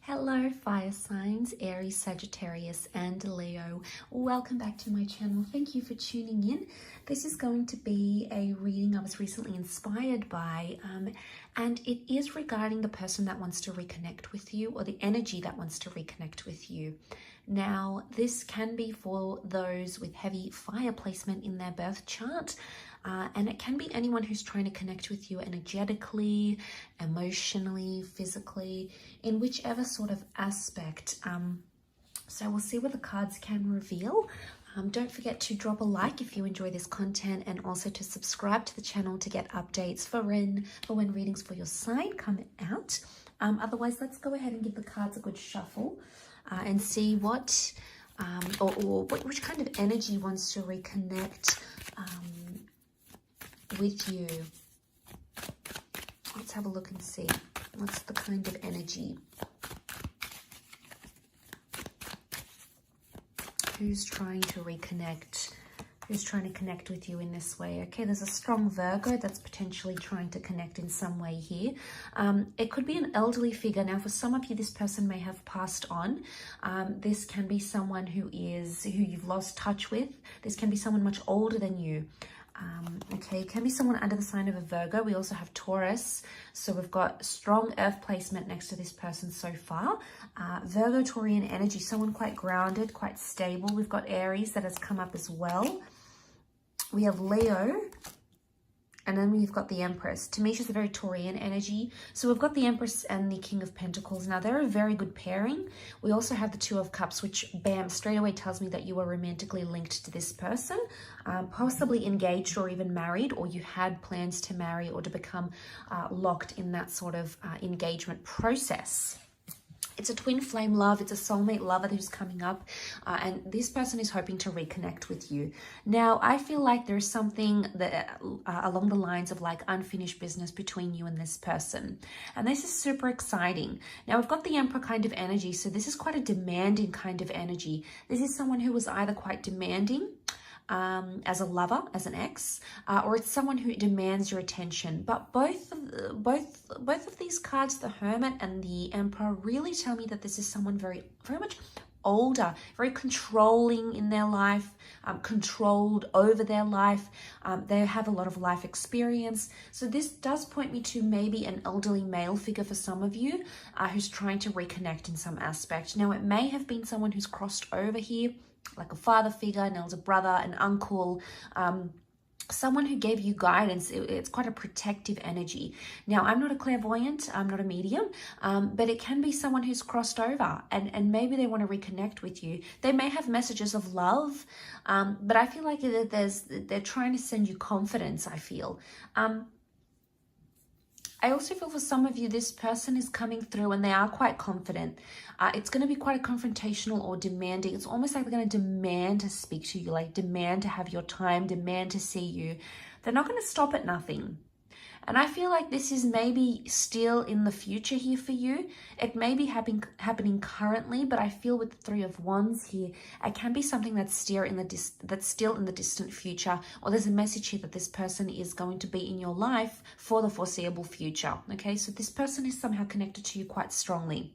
Hello fire signs, Aries, Sagittarius and Leo. Welcome back to my channel. Thank you for tuning in. This is going to be a reading I was recently inspired by and it is regarding the person that wants to reconnect with you, or the energy that wants to reconnect with you. Now, this can be for those with heavy fire placement in their birth chart. And it can be anyone who's trying to connect with you energetically, emotionally, physically, in whichever sort of aspect. So we'll see what the cards can reveal. Don't forget to drop a like if you enjoy this content, and also to subscribe to the channel to get updates for when readings for your sign come out. Otherwise, let's go ahead and give the cards a good shuffle and see what, which kind of energy wants to reconnect with you. Let's have a look and see what's the kind of energy. Who's trying to reconnect? Who's trying to connect with you in this way? Okay, there's a strong Virgo that's potentially trying to connect in some way here. It could be an elderly figure. Now, for some of you, this person may have passed on. This can be someone who you've lost touch with. This can be someone much older than you. Okay, it can be someone under the sign of a Virgo. We also have Taurus, so we've got strong earth placement next to this person so far. Virgo, Taurian energy, someone quite grounded, quite stable. We've got Aries that has come up as well. We have Leo, and then we've got the Empress. To me, she's a very Taurian energy. So we've got the Empress and the King of Pentacles. Now, they're a very good pairing. We also have the Two of Cups, which, bam, straight away tells me that you are romantically linked to this person, possibly engaged or even married, or you had plans to marry or to become locked in that sort of engagement process. It's a twin flame love. It's a soulmate lover who's coming up, and this person is hoping to reconnect with you. Now, I feel like there's something that along the lines of like unfinished business between you and this person, and this is super exciting. Now, we've got the Emperor kind of energy, so this is quite a demanding kind of energy. This is someone who was either quite demanding as a lover, as an ex, or it's someone who demands your attention. But both of these cards, the Hermit and the Emperor, really tell me that this is someone very much older, very controlling in their life, controlled over their life. They have a lot of life experience. So this does point me to maybe an elderly male figure for some of you who's trying to reconnect in some aspect. Now, it may have been someone who's crossed over here, like a father figure, an elder brother, an uncle, someone who gave you guidance. It's quite a protective energy. Now, I'm not a clairvoyant, I'm not a medium, but it can be someone who's crossed over and maybe they want to reconnect with you. They may have messages of love, but I feel like they're trying to send you confidence, I feel. I also feel for some of you, this person is coming through and they are quite confident. It's going to be quite a confrontational or demanding. It's almost like they're going to demand to speak to you, like demand to have your time, demand to see you. They're not going to stop at nothing. And I feel like this is maybe still in the future here for you. It may be happening currently, but I feel with the Three of Wands here, it can be something that's still in the distant future, or there's a message here that this person is going to be in your life for the foreseeable future. Okay, so this person is somehow connected to you quite strongly.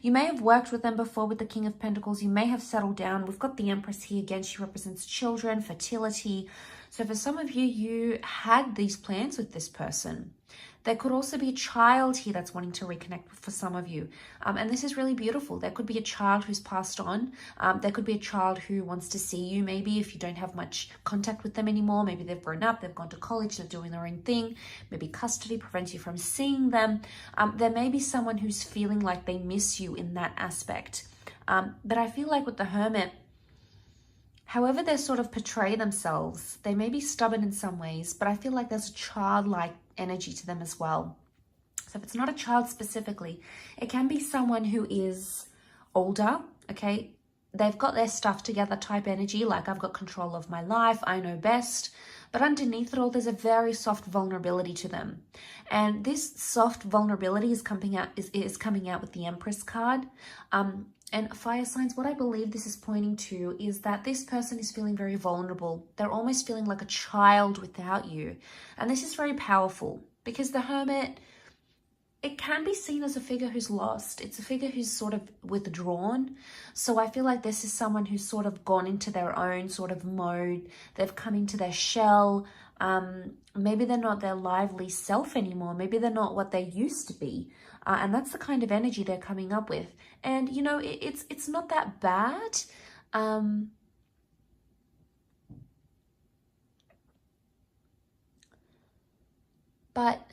You may have worked with them before with the King of Pentacles. You may have settled down. We've got the Empress here. Again, she represents children, fertility. So for some of you, you had these plans with this person. There could also be a child here that's wanting to reconnect for some of you. And this is really beautiful. There could be a child who's passed on. There could be a child who wants to see you, maybe if you don't have much contact with them anymore. Maybe they've grown up, they've gone to college, they're doing their own thing. Maybe custody prevents you from seeing them. There may be someone who's feeling like they miss you in that aspect. But I feel like with the Hermit, however they sort of portray themselves, they may be stubborn in some ways, but I feel like there's a childlike energy to them as well. So if it's not a child specifically, it can be someone who is older, okay? They've got their stuff together type energy, like I've got control of my life, I know best. But underneath it all, there's a very soft vulnerability to them. And this soft vulnerability is coming out with the Empress card. And fire signs, what I believe this is pointing to is that this person is feeling very vulnerable. They're almost feeling like a child without you. And this is very powerful because the Hermit, it can be seen as a figure who's lost. It's a figure who's sort of withdrawn. So I feel like this is someone who's sort of gone into their own sort of mode. They've come into their shell. Maybe they're not their lively self anymore. Maybe they're not what they used to be. And that's the kind of energy they're coming up with. And, you know, it's not that bad. But,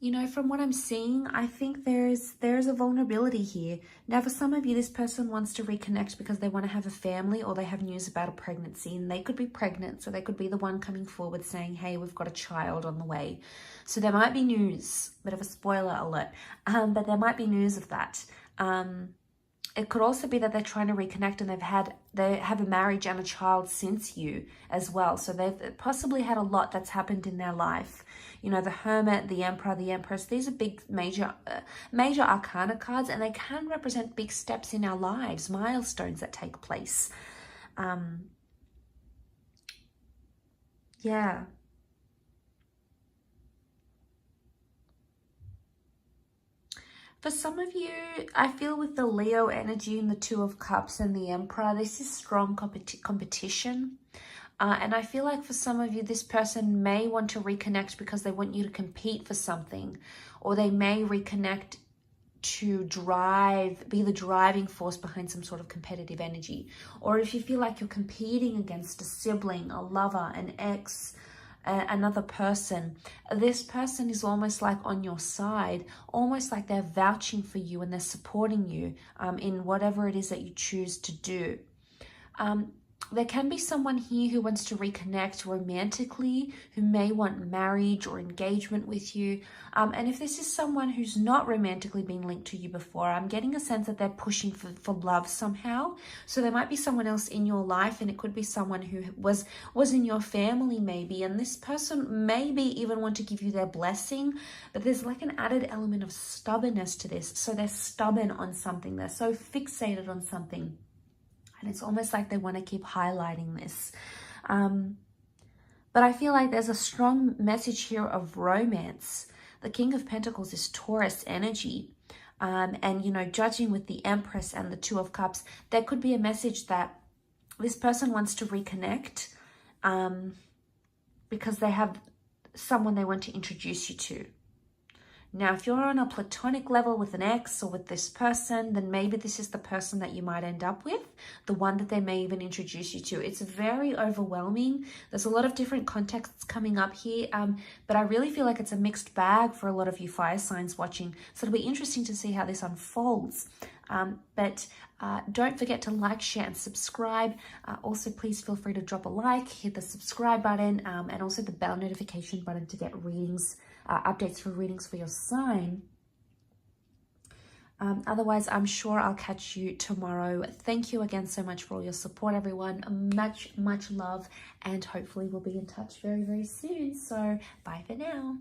you know, from what I'm seeing, I think there's a vulnerability here. Now, for some of you, this person wants to reconnect because they want to have a family, or they have news about a pregnancy, and they could be pregnant. So they could be the one coming forward saying, hey, we've got a child on the way. So there might be news, bit of a spoiler alert, but there might be news of that. It could also be that they're trying to reconnect and they have a marriage and a child since you as well. So they've possibly had a lot that's happened in their life. You know, the Hermit, the Emperor, the Empress, these are big major arcana cards, and they can represent big steps in our lives, milestones that take place. Yeah. For some of you, I feel with the Leo energy and the Two of Cups and the Emperor, this is strong competition. And I feel like for some of you, this person may want to reconnect because they want you to compete for something. Or they may reconnect to be the driving force behind some sort of competitive energy. Or if you feel like you're competing against a sibling, a lover, an ex, another person, this person is almost like on your side, almost like they're vouching for you and they're supporting you in whatever it is that you choose to do. There can be someone here who wants to reconnect romantically, who may want marriage or engagement with you. And if this is someone who's not romantically been linked to you before, I'm getting a sense that they're pushing for love somehow. So there might be someone else in your life, and it could be someone who was in your family maybe. And this person maybe even want to give you their blessing, but there's like an added element of stubbornness to this. So they're stubborn on something. They're so fixated on something. And it's almost like they want to keep highlighting this. But I feel like there's a strong message here of romance. The King of Pentacles is Taurus energy. And, you know, judging with the Empress and the Two of Cups, there could be a message that this person wants to reconnect because they have someone they want to introduce you to. Now, if you're on a platonic level with an ex or with this person, then maybe this is the person that you might end up with, the one that they may even introduce you to. It's very overwhelming. There's a lot of different contexts coming up here, but I really feel like it's a mixed bag for a lot of you fire signs watching. So it'll be interesting to see how this unfolds. But don't forget to like, share, and subscribe. Also, please feel free to drop a like, hit the subscribe button, and also the bell notification button to get readings, updates for readings for your sign. Otherwise, I'm sure I'll catch you tomorrow. Thank you again so much for all your support, everyone. Much love, and hopefully we'll be in touch very, very soon. So bye for now.